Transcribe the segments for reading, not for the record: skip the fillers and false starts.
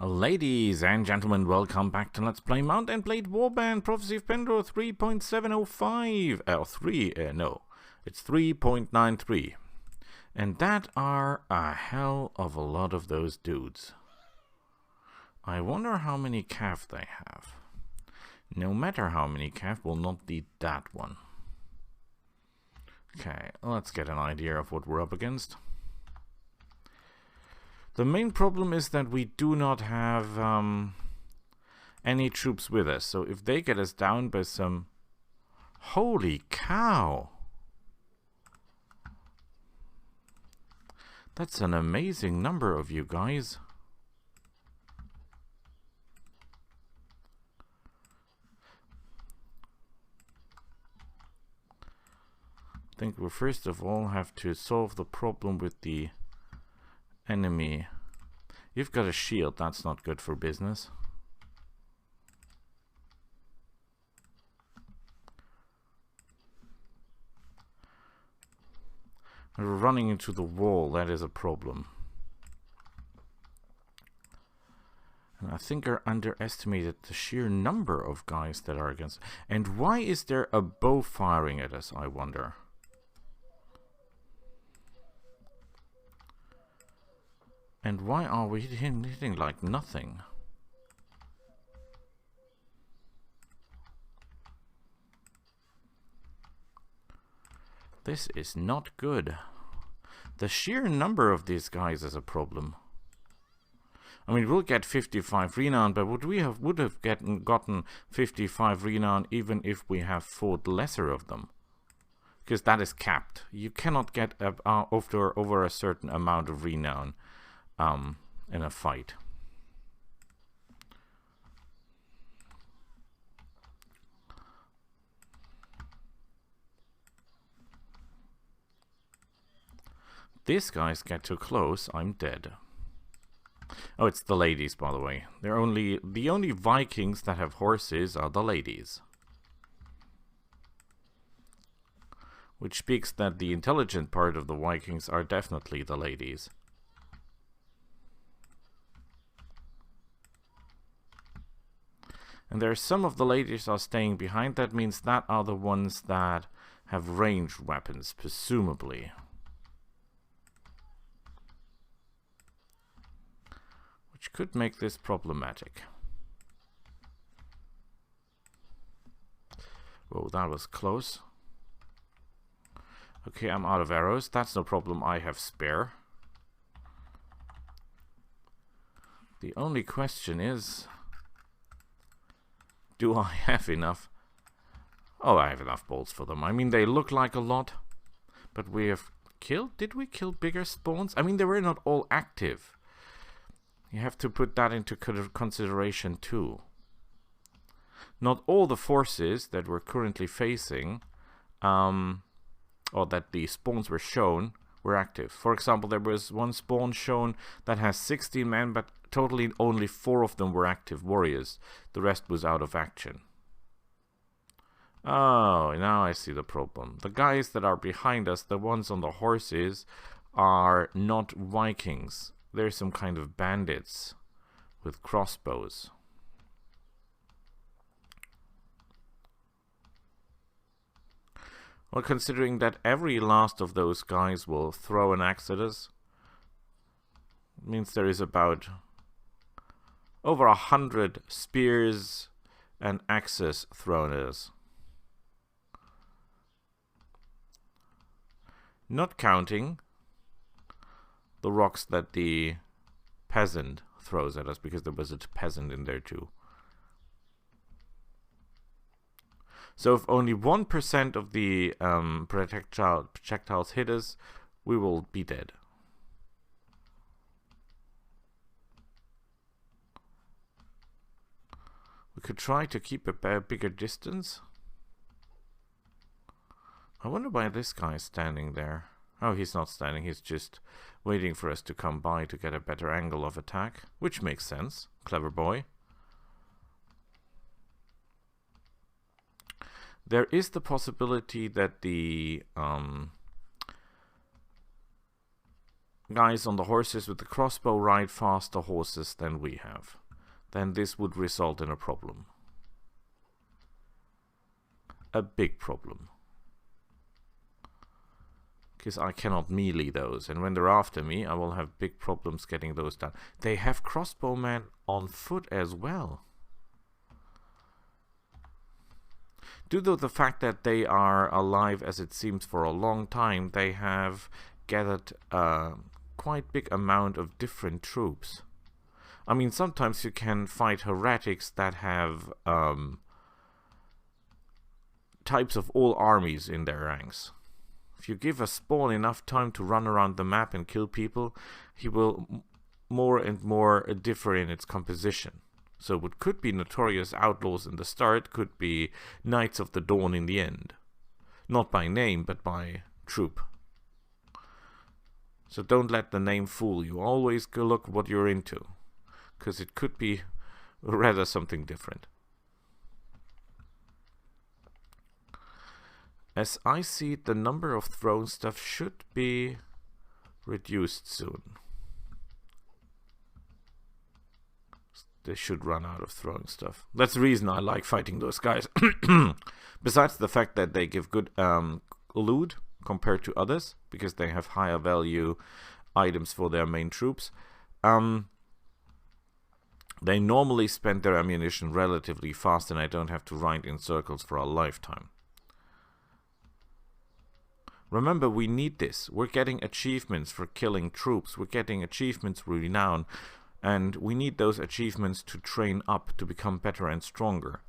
Ladies and gentlemen, welcome back to Let's Play Mount and Blade Warband Prophecy of Pendor 3.705. It's 3.93. And that are a hell of a lot of those dudes. I wonder how many cav they have. No matter how many cav, we'll not need that one. Okay, let's get an idea of what we're up against. The main problem is that we do not have any troops with us. So if they get us down by some... Holy cow! That's an amazing number of you guys. I think we first of all have to solve the problem with the enemy. You've got a shield, that's not good for business. We're running into the wall, that is a problem. And I think I underestimated the sheer number of guys that are against. And why is there a bow firing at us, I wonder? And why are we hitting like nothing? This is not good. The sheer number of these guys is a problem. I mean, we'll get 55 renown, but would have gotten 55 renown even if we have fought lesser of them? Because that is capped. You cannot get over a certain amount of renown in a fight. These guys get too close, I'm dead. Oh, it's the ladies, by the way. The only Vikings that have horses are the ladies. Which speaks that the intelligent part of the Vikings are definitely the ladies. And there are some of the ladies are staying behind. That means that are the ones that have ranged weapons, presumably. Which could make this problematic. Whoa, that was close. Okay, I'm out of arrows. That's no problem, I have spare. The only question is... do I have enough? Oh, I have enough bolts for them. I mean, they look like a lot. But we have killed... Did we kill bigger spawns? I mean, they were not all active. You have to put that into consideration too. Not all the forces that we're currently facing, or that the spawns were shown, were active. For example, there was one spawn shown that has 16 men, but totally only 4 of them were active warriors. The rest was out of action. Oh, now I see the problem. The guys that are behind us, the ones on the horses, are not Vikings. They're some kind of bandits with crossbows. Well, considering that every last of those guys will throw an axe at us, it means there is about over 100 spears and axes thrown at us. Not counting the rocks that the peasant throws at us, because there was a peasant in there too. So if only 1% of the projectiles hit us, we will be dead. We could try to keep a bigger distance. I wonder why this guy is standing there. Oh, he's not standing, he's just waiting for us to come by to get a better angle of attack, which makes sense. Clever boy. There is the possibility that the guys on the horses with the crossbow ride faster horses than we have, then this would result in a problem. A big problem. Because I cannot melee those, and when they're after me, I will have big problems getting those done. They have crossbowmen on foot as well. Due to the fact that they are alive, as it seems, for a long time, they have gathered a quite big amount of different troops. I mean, sometimes you can fight heretics that have types of all armies in their ranks. If you give a spawn enough time to run around the map and kill people, he will more and more differ in its composition. So what could be notorious outlaws in the start could be Knights of the Dawn in the end. Not by name, but by troop. So don't let the name fool you. Always go look what you're into, because it could be rather something different. As I see it, the number of thrown stuff should be reduced soon. They should run out of throwing stuff. That's the reason I like fighting those guys. Besides the fact that they give good loot compared to others, because they have higher value items for their main troops. They normally spend their ammunition relatively fast, and I don't have to ride in circles for a lifetime. Remember, we need this. We're getting achievements for killing troops. We're getting achievements for renown. And we need those achievements to train up, to become better and stronger.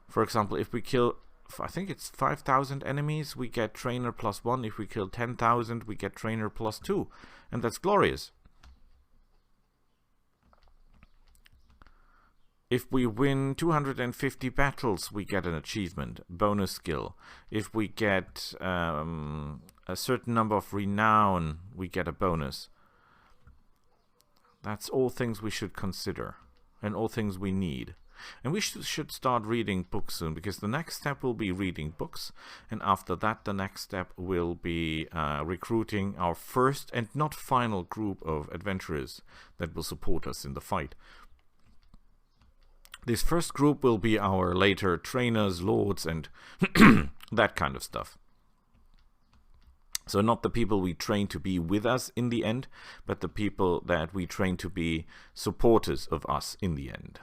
For example, if we kill, I think it's 5,000 enemies, we get trainer +1. If we kill 10,000, we get trainer +2. And that's glorious. If we win 250 battles, we get an achievement, bonus skill. If we get a certain number of renown, we get a bonus. That's all things we should consider, and all things we need. And we should start reading books soon, because the next step will be reading books, and after that the next step will be recruiting our first and not final group of adventurers that will support us in the fight. This first group will be our later trainers, lords, and that kind of stuff. So not the people we train to be with us in the end, but the people that we train to be supporters of us in the end.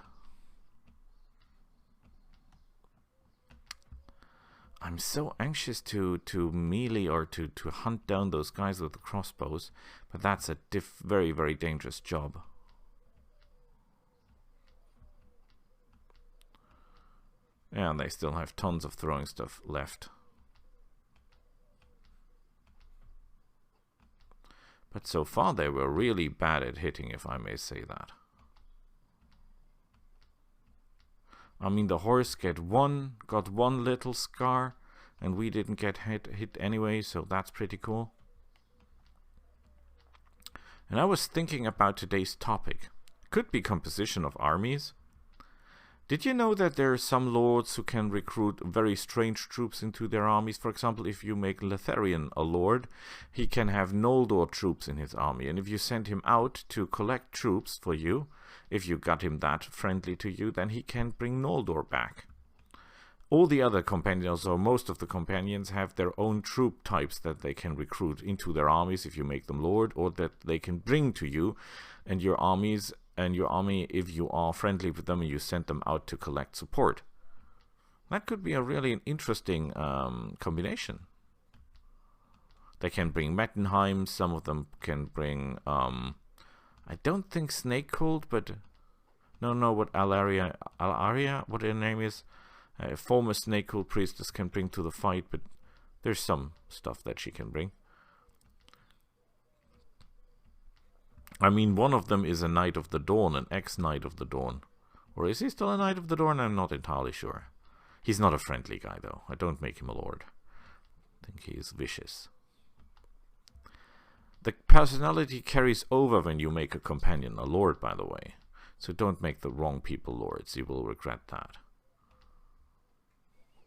I'm so anxious to melee or to hunt down those guys with the crossbows, but that's a very, very dangerous job. Yeah, and they still have tons of throwing stuff left. But so far they were really bad at hitting, if I may say that. I mean, the horse got one little scar, and we didn't get hit anyway, so that's pretty cool. And I was thinking about today's topic. Could be composition of armies. Did you know that there are some lords who can recruit very strange troops into their armies? For example, if you make Letharian a lord, he can have Noldor troops in his army. And if you send him out to collect troops for you, if you got him that friendly to you, then he can bring Noldor back. All the other companions, or most of the companions, have their own troop types that they can recruit into their armies if you make them lord, or that they can bring to you and your armies. And your army, if you are friendly with them and you send them out to collect support. That could be a really interesting combination. They can bring Mettenheim, some of them can bring, I don't think Snakehold, but, no, what Alaria, what her name is, a former Snakehold priestess can bring to the fight, but there's some stuff that she can bring. I mean, one of them is a Knight of the Dawn, an ex-Knight of the Dawn. Or is he still a Knight of the Dawn? I'm not entirely sure. He's not a friendly guy, though. I don't make him a lord. I think he is vicious. The personality carries over when you make a companion a lord, by the way. So don't make the wrong people lords. You will regret that.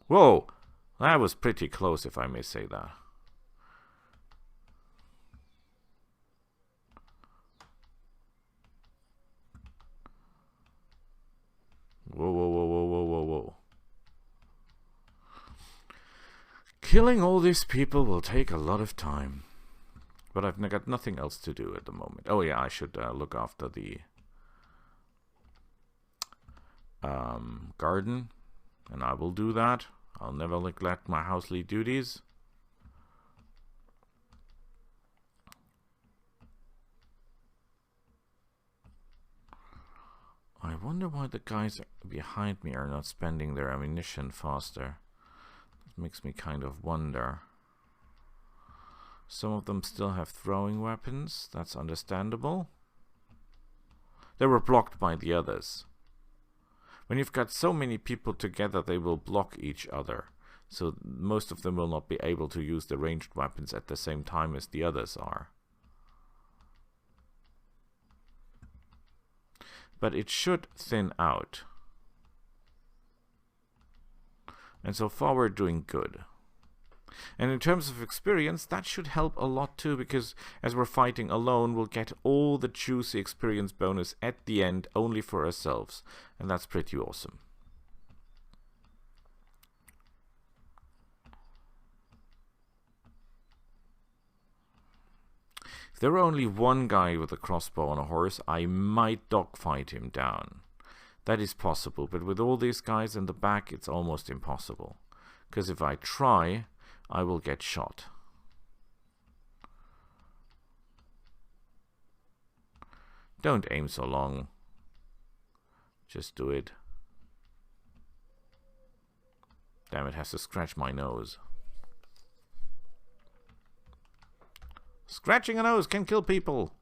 Whoa! That was pretty close, if I may say that. Killing all these people will take a lot of time. But I've got nothing else to do at the moment. Oh yeah, I should look after the garden. And I will do that. I'll never neglect my housely duties. I wonder why the guys behind me are not spending their ammunition faster. It makes me kind of wonder. Some of them still have throwing weapons. That's understandable. They were blocked by the others. When you've got so many people together, they will block each other. So most of them will not be able to use the ranged weapons at the same time as the others are. But it should thin out. And so far we're doing good. And in terms of experience, that should help a lot too, because as we're fighting alone, we'll get all the juicy experience bonus at the end only for ourselves. And that's pretty awesome. If there were only one guy with a crossbow on a horse, I might dogfight him down. That is possible, but with all these guys in the back, it's almost impossible. Because if I try, I will get shot. Don't aim so long. Just do it. Damn, it has to scratch my nose. Scratching a nose can kill people.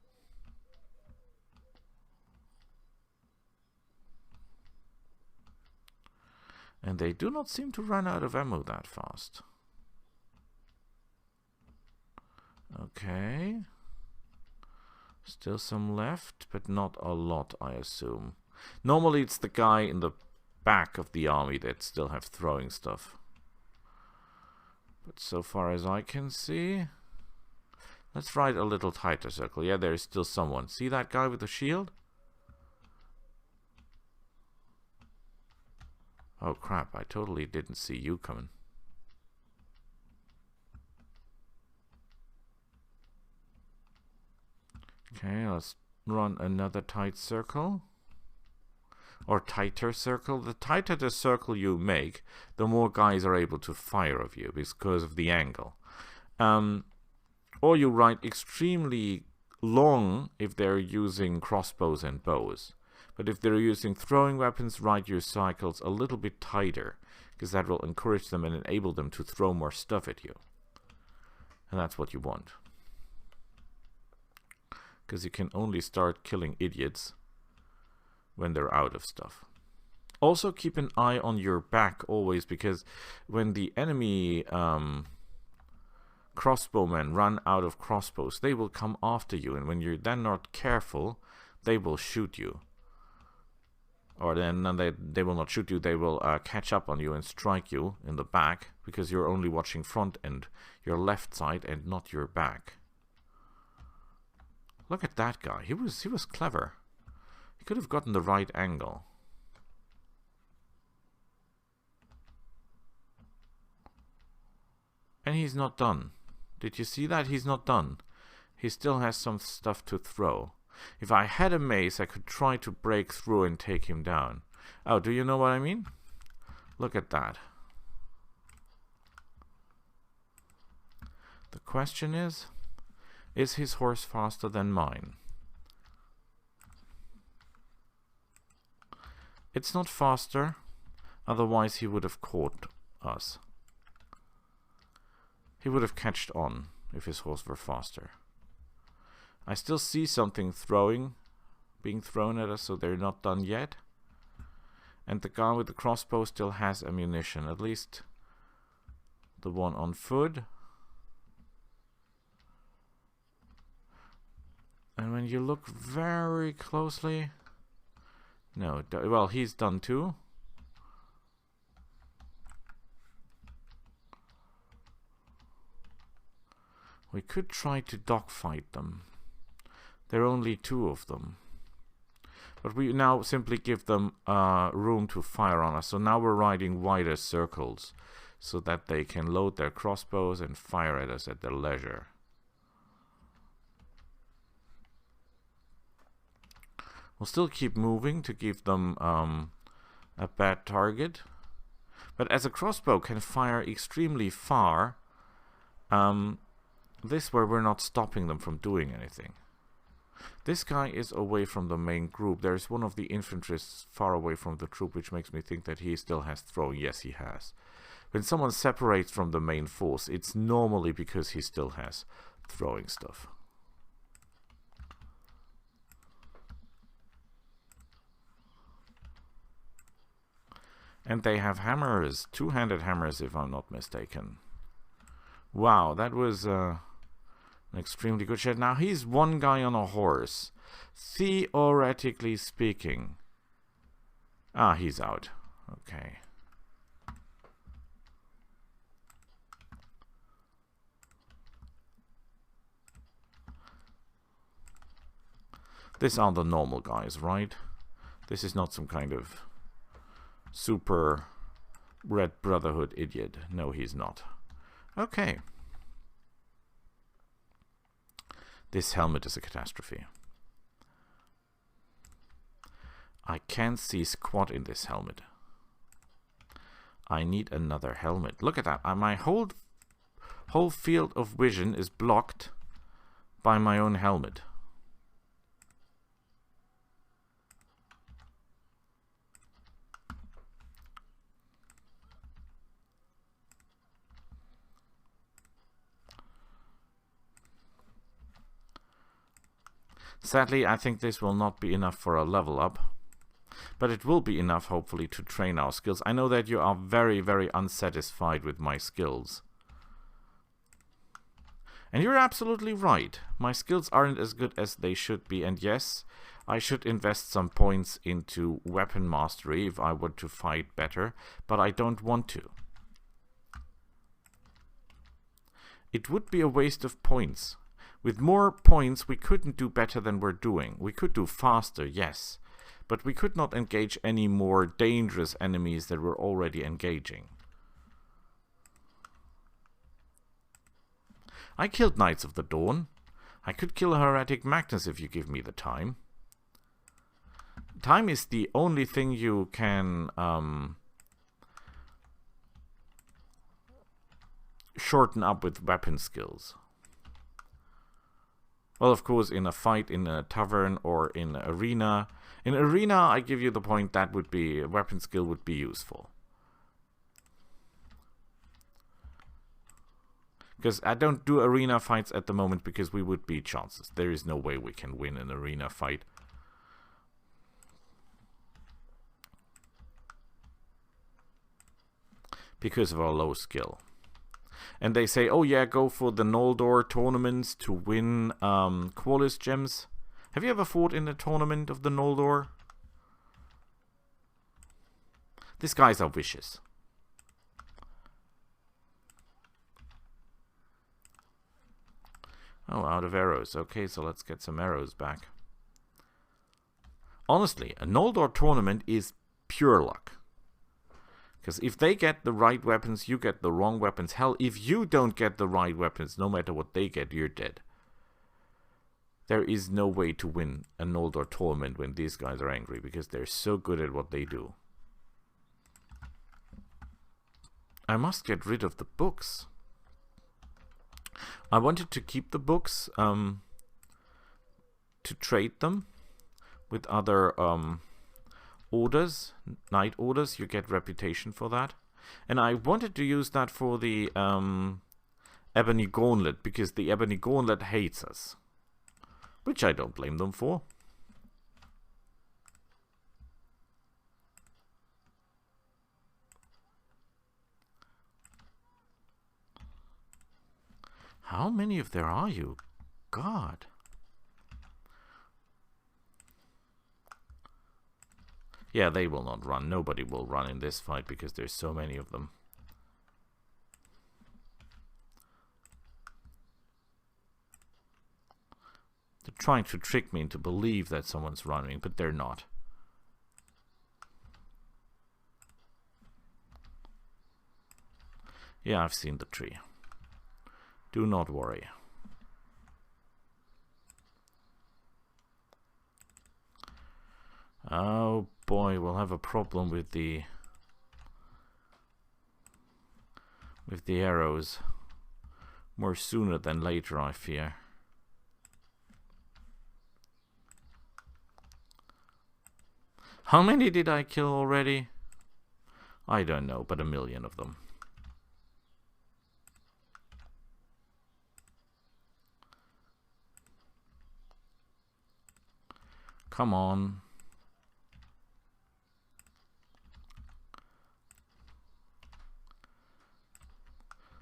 And they do not seem to run out of ammo that fast. Okay. Still some left, but not a lot, I assume. Normally it's the guy in the back of the army that still have throwing stuff. But so far as I can see... Let's ride a little tighter circle. Yeah, there is still someone. See that guy with the shield? Oh crap, I totally didn't see you coming. Okay, let's run another tight circle. Or tighter circle. The tighter the circle you make, the more guys are able to fire of you because of the angle. Or you ride extremely long if they're using crossbows and bows. But if they're using throwing weapons, ride your cycles a little bit tighter, because that will encourage them and enable them to throw more stuff at you. And that's what you want. Because you can only start killing idiots when they're out of stuff. Also keep an eye on your back always, because when the enemy crossbowmen run out of crossbows, they will come after you, and when you're then not careful, they will shoot you. Or then they will not shoot you, they will catch up on you and strike you in the back, because you're only watching front and your left side and not your back. Look at that guy, he was clever. He could have gotten the right angle. And he's not done. Did you see that? He's not done. He still has some stuff to throw. If I had a mace, I could try to break through and take him down. Oh, do you know what I mean? Look at that. The question is his horse faster than mine? It's not faster, otherwise he would have caught us. He would have catched on if his horse were faster. I still see something being thrown at us, so they're not done yet. And the guy with the crossbow still has ammunition, at least the one on foot. And when you look very closely... No, well, he's done too. We could try to dogfight them. There are only 2 of them. But we now simply give them room to fire on us. So now we're riding wider circles. so that they can load their crossbows and fire at us at their leisure. We'll still keep moving to give them a bad target. But as a crossbow can fire extremely far, this way we're not stopping them from doing anything. This guy is away from the main group. There's one of the infantry's far away from the troop, which makes me think that he still has throwing. Yes, he has. When someone separates from the main force, it's normally because he still has throwing stuff. And they have hammers, two-handed hammers if I'm not mistaken. Wow, that was an extremely good shot. Now he's one guy on a horse. Theoretically speaking. Ah, he's out. Okay. These are the normal guys, right? This is not some kind of super Red Brotherhood idiot. No, he's not. Okay. This helmet is a catastrophe. I can't see squat in this helmet. I need another helmet. Look at that. My whole field of vision is blocked by my own helmet. Sadly, I think this will not be enough for a level up, but it will be enough, hopefully, to train our skills. I know that you are very, very unsatisfied with my skills. And you're absolutely right. My skills aren't as good as they should be, and yes, I should invest some points into weapon mastery if I were to fight better, but I don't want to. It would be a waste of points. With more points, we couldn't do better than we're doing. We could do faster, yes, but we could not engage any more dangerous enemies that we're already engaging. I killed Knights of the Dawn. I could kill Heretic Magnus if you give me the time. Time is the only thing you can shorten up with weapon skills. Well, of course, in a fight in a tavern or in an arena. In arena, I give you the point that would be weapon skill would be useful. Because I don't do arena fights at the moment because we would beat chances. There is no way we can win an arena fight. Because of our low skill. And they say, oh yeah, go for the Noldor tournaments to win Qualis gems. Have you ever fought in a tournament of the Noldor? These guys are vicious. Oh, out of arrows. Okay, so let's get some arrows back. Honestly, a Noldor tournament is pure luck. Because if they get the right weapons, you get the wrong weapons. Hell, if you don't get the right weapons, no matter what they get, you're dead. There is no way to win a Noldor tournament when these guys are angry, because they're so good at what they do. I must get rid of the books. I wanted to keep the books to trade them with other orders, knight orders. You get reputation for that. And I wanted to use that for the Ebony Gauntlet, because the Ebony Gauntlet hates us. Which I don't blame them for. How many of there are you? God. Yeah, they will not run. Nobody will run in this fight because there's so many of them. They're trying to trick me into believe that someone's running, but they're not. Yeah, I've seen the tree. Do not worry. Oh boy, we'll have a problem with the arrows more sooner than later, I fear. How many did I kill already? I don't know, but 1 million of them. Come on.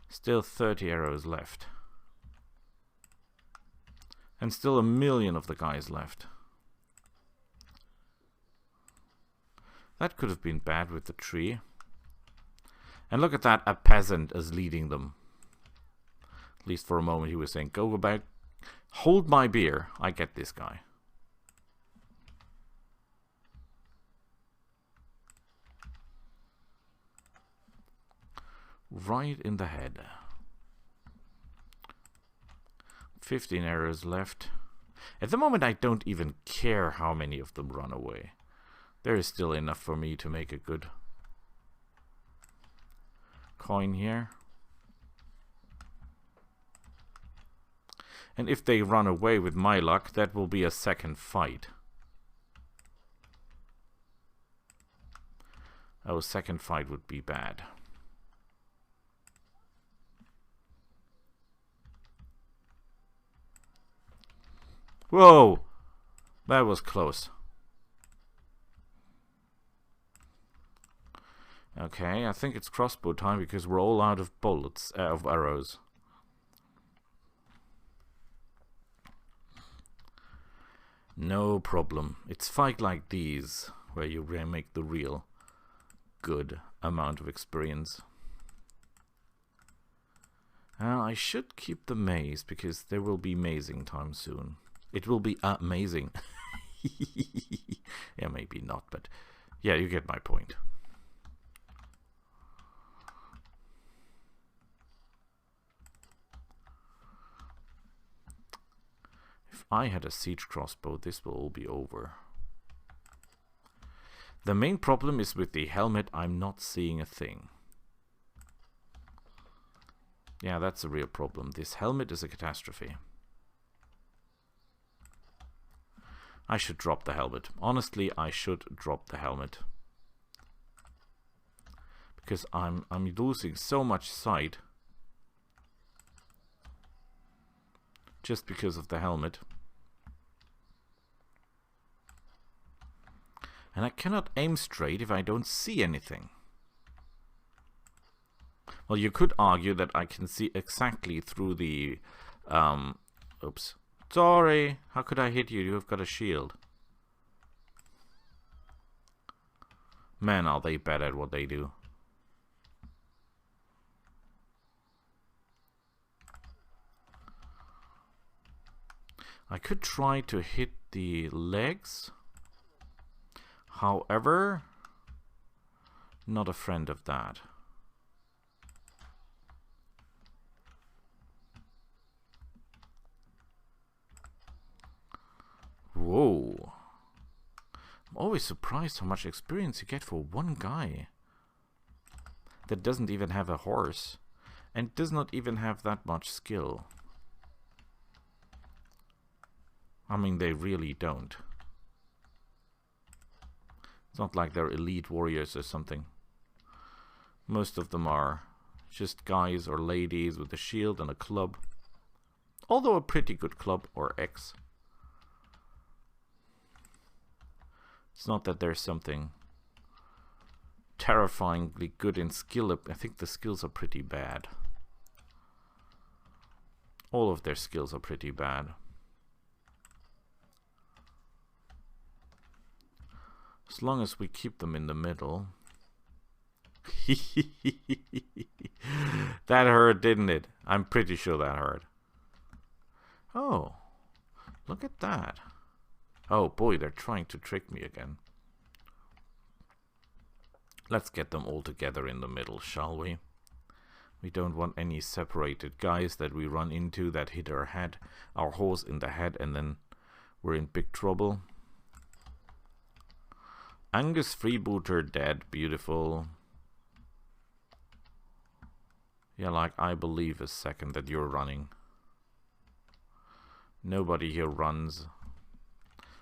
Still 30 arrows left. And still 1 million of the guys left. That could have been bad with the tree. And look at that, a peasant is leading them. At least for a moment he was saying, go back, hold my beer. I get this guy. Right in the head. 15 arrows left. At the moment I don't even care how many of them run away. There is still enough for me to make a good coin here. And if they run away with my luck, that will be a second fight. Oh, second fight would be bad. Whoa! That was close. Okay, I think it's crossbow time because we're all out of bullets, of arrows. No problem. It's fight like these where you make the real good amount of experience. I should keep the maze because there will be mazing time soon. It will be amazing. Yeah, maybe not, but yeah, you get my point. If I had a siege crossbow, this will all be over. The main problem is with the helmet, I'm not seeing a thing. Yeah, that's a real problem. This helmet is a catastrophe. I should drop the helmet. Honestly, I should drop the helmet. Because I'm losing so much sight. Just because of the helmet. And I cannot aim straight if I don't see anything. Well, you could argue that I can see exactly through the... oops. Sorry, how could I hit you? You have got a shield. Man, are they bad at what they do. I could try to hit the legs. However, not a friend of that. Whoa. I'm always surprised how much experience you get for one guy that doesn't even have a horse and does not even have that much skill. I mean, they really don't. It's not like they're elite warriors or something. Most of them are just guys or ladies with a shield and a club. Although a pretty good club or axe. It's not that there's something terrifyingly good in skill. I think the skills are pretty bad. All of their skills are pretty bad. As long as we keep them in the middle. That hurt, didn't it? I'm pretty sure that hurt. Oh, look at that. Oh boy, they're trying to trick me again. Let's get them all together in the middle, shall we? We don't want any separated guys that we run into that hit our head, our horse in the head, and then we're in big trouble. Angus Freebooter dead. Beautiful. Yeah, like I believe a second that you're running. Nobody here runs.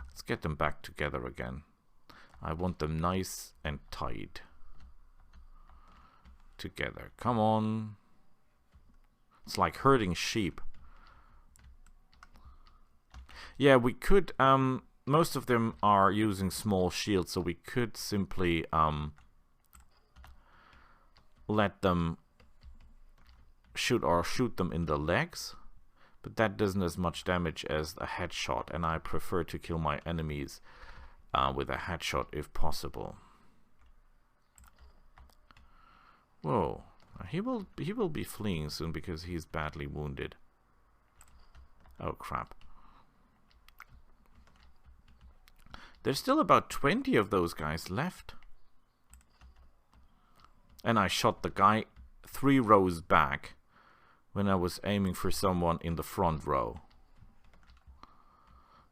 Let's get them back together again. I want them nice and tight. Together. Come on. It's like herding sheep. Yeah, we could, most of them are using small shields, so we could simply, let them shoot them in the legs. But that doesn't as much damage as a headshot, and I prefer to kill my enemies with a headshot if possible. Whoa, he will be fleeing soon because he's badly wounded. Oh crap. There's still about 20 of those guys left. And I shot the guy 3 rows back when I was aiming for someone in the front row.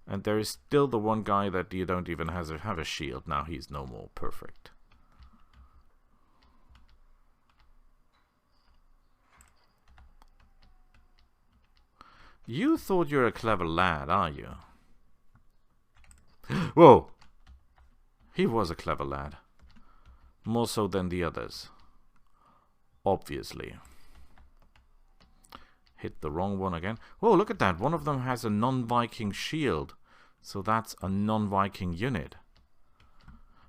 And there is still the one guy that you don't even have a shield. Now he's no more. Perfect. You thought you're a clever lad, are you? Whoa! He was a clever lad. More so than the others. Obviously. Hit the wrong one again. Whoa, look at that. One of them has a non-Viking shield. So that's a non-Viking unit.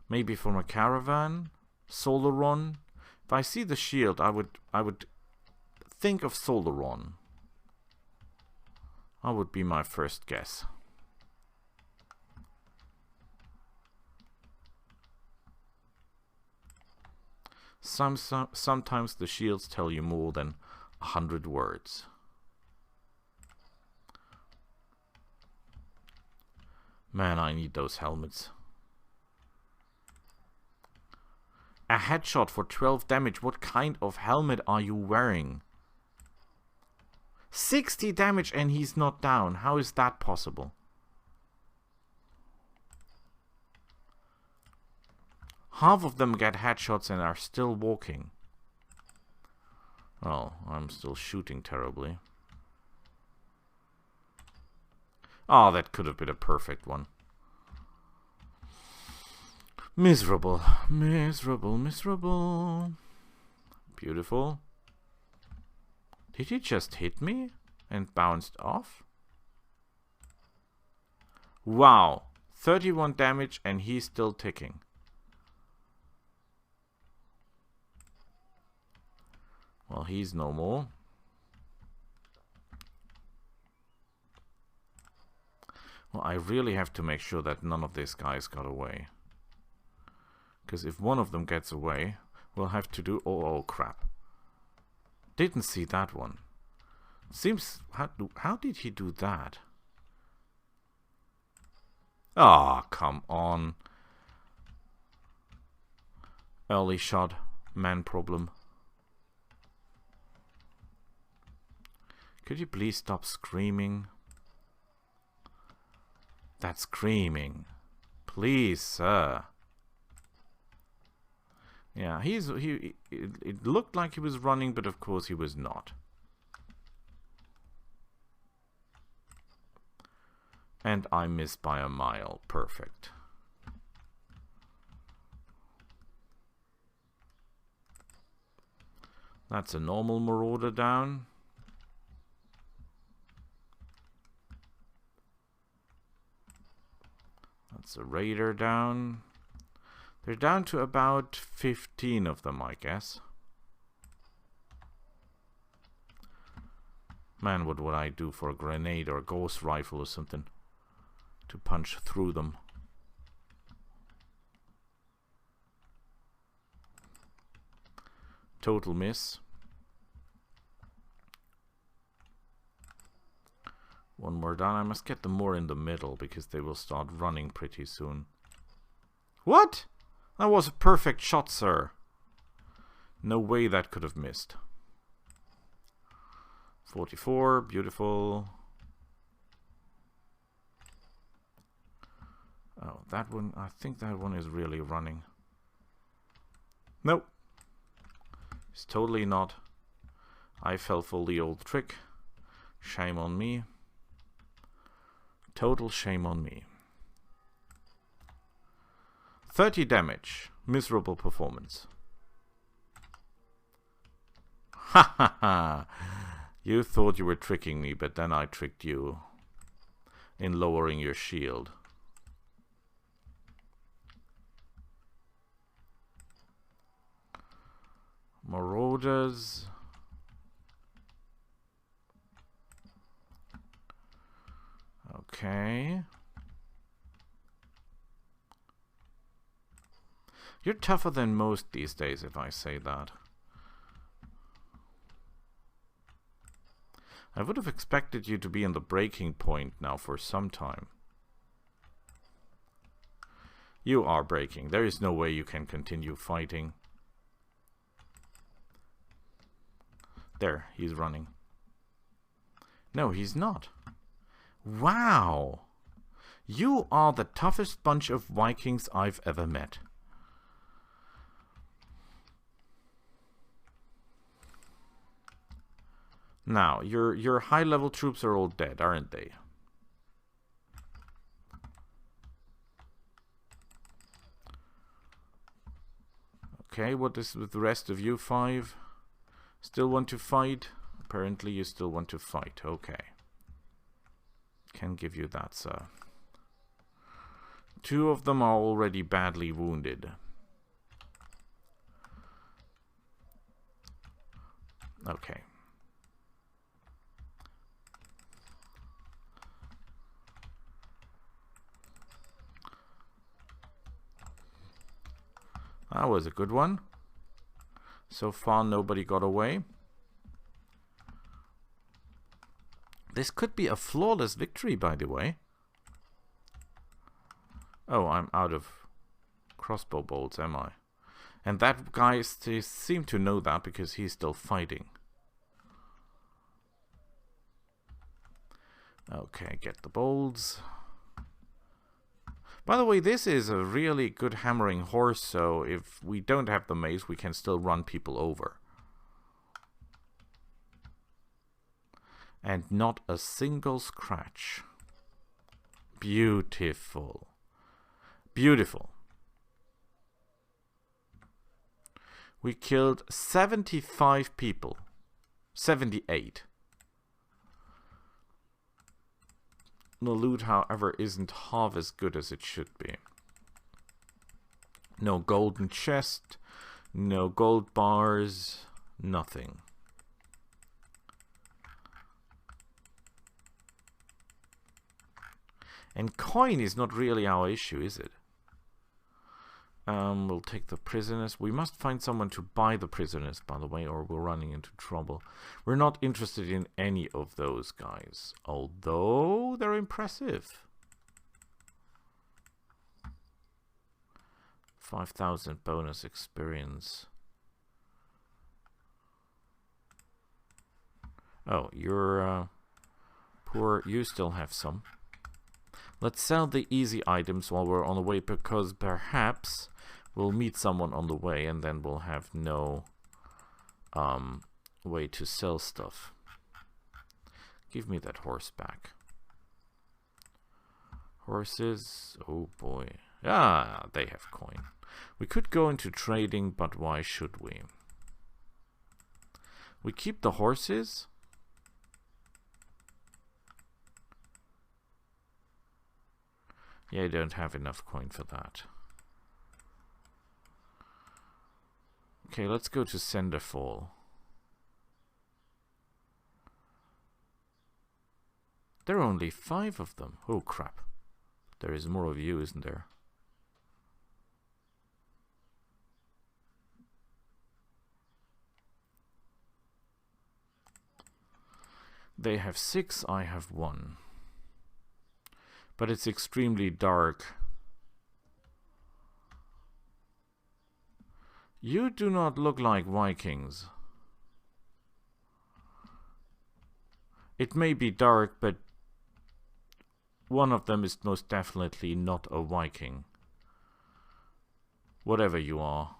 Maybe from a caravan? Solaron? If I see the shield, I would think of Solaron. That would be my first guess. Sometimes the shields tell you more than 100 words. Man, I need those helmets. A headshot for 12 damage. What kind of helmet are you wearing? 60 damage and he's not down. How is that possible? Half of them get headshots and are still walking. Oh, I'm still shooting terribly. Oh, that could have been a perfect one. Miserable, miserable, miserable. Beautiful. Did he just hit me and bounced off? Wow, 31 damage and he's still ticking. Well, he's no more. Well, I really have to make sure that none of these guys got away. Because if one of them gets away, we'll have to do... Oh, crap. Didn't see that one. Seems... How did he do that? Ah, oh, come on. Early shot. Man problem. Could you please stop screaming? That's screaming. Please, sir. Yeah, it looked like he was running, but of course he was not. And I missed by a mile. Perfect. That's a normal marauder down. That's a raider down. They're down to about 15 of them, I guess. Man, what would I do for a grenade or a ghost rifle or something to punch through them? Total miss. One more down. I must get them more in the middle because they will start running pretty soon. What? That was a perfect shot, sir. No way that could have missed. 44, beautiful. Oh, that one, I think that one is really running. Nope. It's totally not. I fell for the old trick. Shame on me. Total shame on me. 30 damage. Miserable performance. Ha ha ha. You thought you were tricking me, but then I tricked you in lowering your shield. Marauders. Okay. You're tougher than most these days, if I say that. I would have expected you to be in the breaking point now for some time. You are breaking. There is no way you can continue fighting. There, he's running. No, he's not. Wow! You are the toughest bunch of Vikings I've ever met. Now, your high-level troops are all dead, aren't they? Okay, what is with the rest of you 5? Still want to fight? Apparently you still want to fight, okay. Can give you that, sir. 2 of them are already badly wounded. Okay. That was a good one. So far nobody got away. This could be a flawless victory, by the way. Oh, I'm out of crossbow bolts, am I? And that guy seemed to know that because he's still fighting. Okay, get the bolts. By the way, this is a really good hammering horse, so if we don't have the mace, we can still run people over. And not a single scratch. Beautiful. Beautiful. We killed 75 people. 78. The loot, however, isn't half as good as it should be. No golden chest, no gold bars, nothing. And coin is not really our issue, is it? We'll take the prisoners. We must find someone to buy the prisoners, by the way, or we're running into trouble. We're not interested in any of those guys, although they're impressive. 5,000 bonus experience. Oh, you're poor. You still have some. Let's sell the easy items while we're on the way, because perhaps we'll meet someone on the way and then we'll have no way to sell stuff. Give me that horse back. Horses, oh boy. Ah, they have coin. We could go into trading, but why should we? We keep the horses. Yeah, I don't have enough coin for that. Okay, let's go to Senderfall. There are only 5 of them. Oh, crap. There is more of you, isn't there? They have 6, I have 1. But it's extremely dark. You do not look like Vikings. It may be dark, but one of them is most definitely not a Viking. Whatever you are.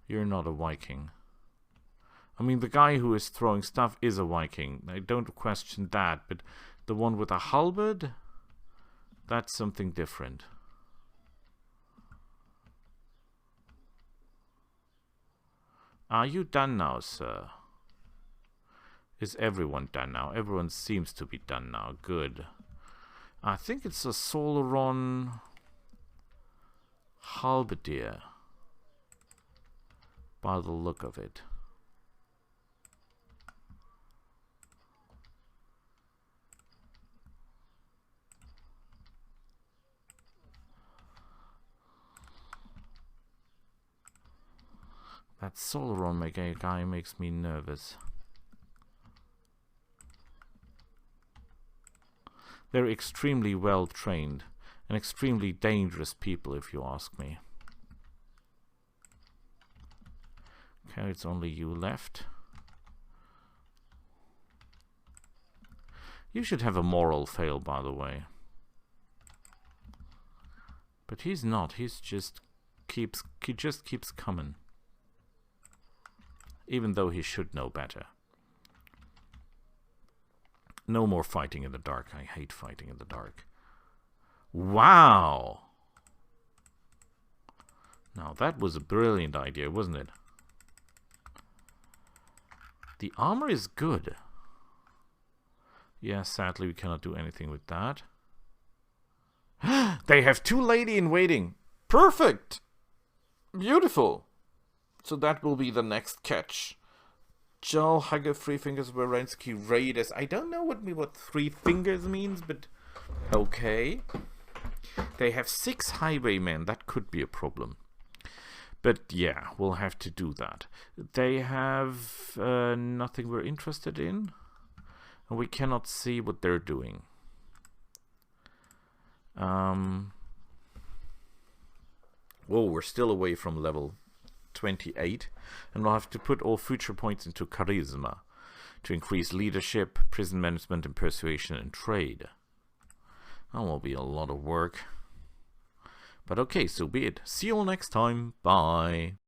You're not a Viking. I mean, the guy who is throwing stuff is a Viking. I don't question that, but the one with a halberd? That's something different. Are you done now, sir? Is everyone done now? Everyone seems to be done now. Good. I think it's a Solaron halberdier, by the look of it. That Solaron guy makes me nervous. They're extremely well trained and extremely dangerous people, if you ask me. Okay, it's only you left. You should have a moral fail, by the way. But he's not. He just keeps coming. Even though he should know better. No more fighting in the dark. I hate fighting in the dark. Wow! Now that was a brilliant idea, wasn't it? The armor is good. Yeah, sadly we cannot do anything with that. They have 2 lady in waiting. Perfect! Beautiful! So that will be the next catch. Jarl, Hugger, 3 Fingers, Warensky, Raiders. I don't know what 3 Fingers means, but okay. They have 6 highwaymen. That could be a problem. But yeah, we'll have to do that. They have nothing we're interested in. And we cannot see what they're doing. Whoa, we're still away from level 28, and we'll have to put all future points into charisma to increase leadership, prison management, and persuasion and trade. That will be a lot of work. But okay, so be it. See you all next time. Bye.